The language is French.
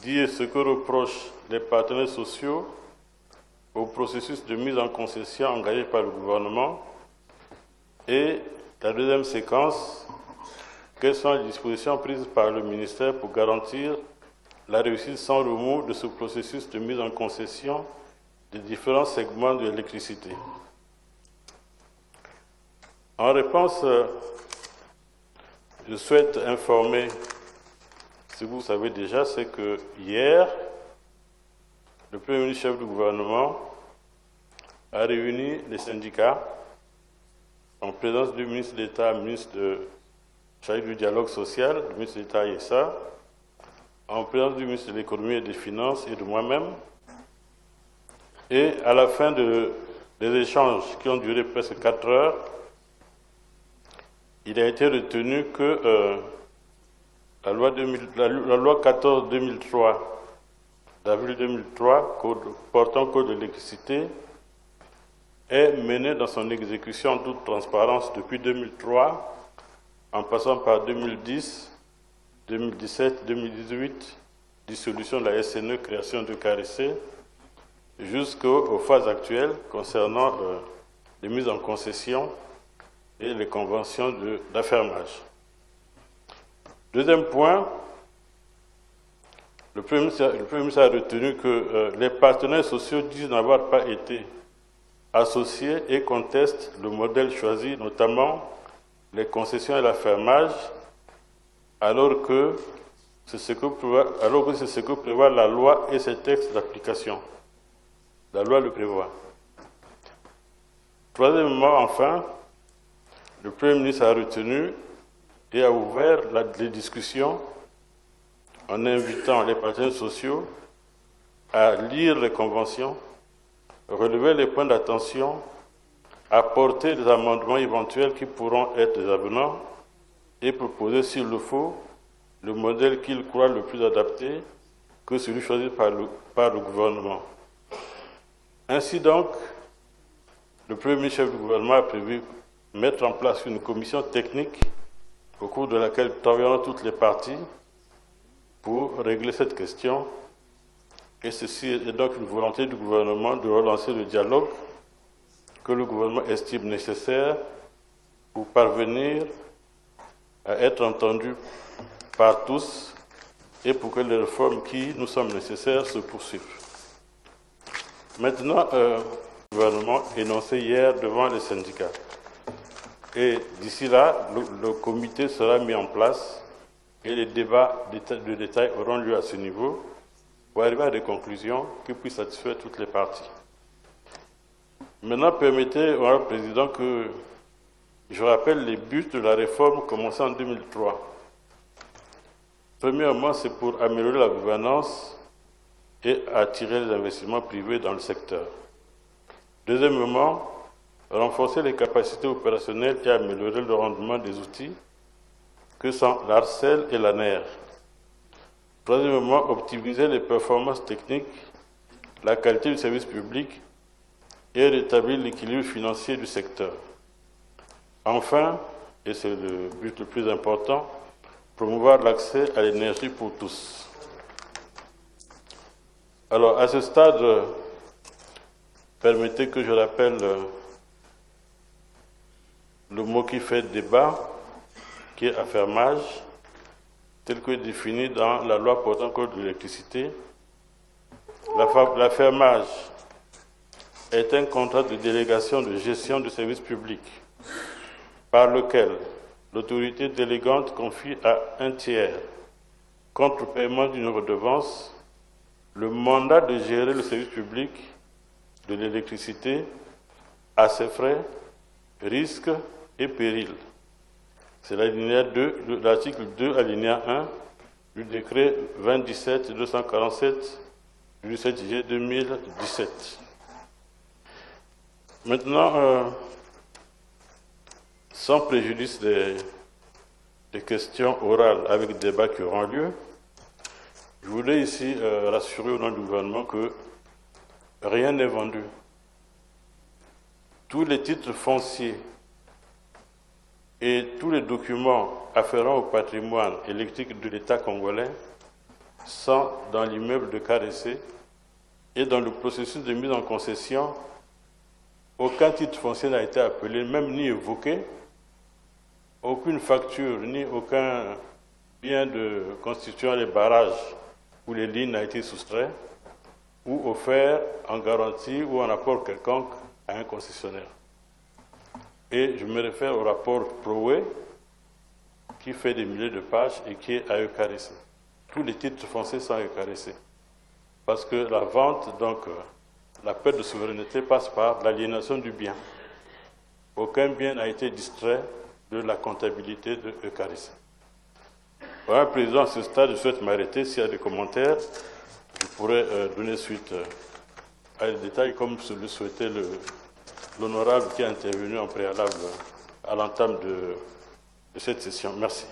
dire ce que reprochent les partenaires sociaux au processus de mise en concession engagé par le gouvernement. Et la deuxième séquence, quelles sont les dispositions prises par le ministère pour garantir la réussite sans remous de ce processus de mise en concession des différents segments de l'électricité. En réponse, je souhaite informer, si vous savez déjà, c'est que hier, le Premier ministre chef du gouvernement a réuni les syndicats en présence du ministre d'État, ministre chargé du dialogue social, le ministre d'État Yessa, en présence du ministre de l'Économie et des Finances et de moi-même. Et à la fin des échanges qui ont duré presque 4 heures, il a été retenu que la loi 14-2003, d'avril 2003, portant code de l'électricité, est menée dans son exécution en toute transparence depuis 2003, en passant par 2010, 2017, 2018, dissolution de la SNE, création de KRC, jusqu'aux phases actuelles concernant les mises en concession et les conventions d'affermage. Deuxième point, le Premier ministre a retenu que les partenaires sociaux disent n'avoir pas été associés et contestent le modèle choisi, notamment les concessions et l'affermage, alors que c'est ce que prévoit la loi et ses textes d'application. La loi le prévoit. Troisièmement, enfin, le Premier ministre a retenu et a ouvert les discussions en invitant les partenaires sociaux à lire les conventions, relever les points d'attention, apporter des amendements éventuels qui pourront être des avenants et proposer, s'il le faut, le modèle qu'ils croient le plus adapté que celui choisi par le gouvernement. Ainsi donc, le Premier ministre chef du gouvernement a prévu mettre en place une commission technique au cours de laquelle travailleront toutes les parties pour régler cette question. Et ceci est donc une volonté du gouvernement de relancer le dialogue que le gouvernement estime nécessaire pour parvenir à être entendu par tous et pour que les réformes qui nous semblent nécessaires se poursuivent. Maintenant, le gouvernement énoncé hier devant les syndicats. Et d'ici là, le comité sera mis en place et les débats de détail auront lieu à ce niveau pour arriver à des conclusions qui puissent satisfaire toutes les parties. Maintenant, permettez, Honorable Président, que je rappelle les buts de la réforme commencée en 2003. Premièrement, c'est pour améliorer la gouvernance et attirer les investissements privés dans le secteur. Deuxièmement, renforcer les capacités opérationnelles et améliorer le rendement des outils que sont l'ARCEL et l'ANER. Troisièmement, optimiser les performances techniques, la qualité du service public et rétablir l'équilibre financier du secteur. Enfin, et c'est le but le plus important, promouvoir l'accès à l'énergie pour tous. Alors, à ce stade, permettez que je rappelle le mot qui fait débat, qui est affermage, tel que défini dans la loi portant code de l'électricité. L'affermage est un contrat de délégation de gestion du service public par lequel l'autorité délégante confie à un tiers, contre paiement d'une redevance, le mandat de gérer le service public de l'électricité à ses frais, risques et périls. C'est l'alinéa 2, l'article 2, alinéa 1 du décret 2017-247 du 17 juillet 2017. Maintenant, sans préjudice des questions orales avec débat qui auront lieu, je voulais ici rassurer au nom du gouvernement que rien n'est vendu. Tous les titres fonciers et tous les documents afférents au patrimoine électrique de l'État congolais sont dans l'immeuble de Caressé et dans le processus de mise en concession, aucun titre foncier n'a été appelé, même ni évoqué, aucune facture ni aucun bien de constituant les barrages ou les lignes n'a été soustrait ou offert en garantie ou en apport quelconque à un concessionnaire. Et je me réfère au rapport Proé, qui fait des milliers de pages et qui est à Eucarissé. Tous les titres fonciers sont à Eucarissé. Parce que la vente, donc la perte de souveraineté passe par l'aliénation du bien. Aucun bien n'a été distrait de la comptabilité de Eucarissé. Voilà, Président, à ce stade, je souhaite m'arrêter. S'il y a des commentaires, je pourrais donner suite à des détails comme le souhaitait l'honorable qui est intervenu en préalable à l'entame de cette session. Merci.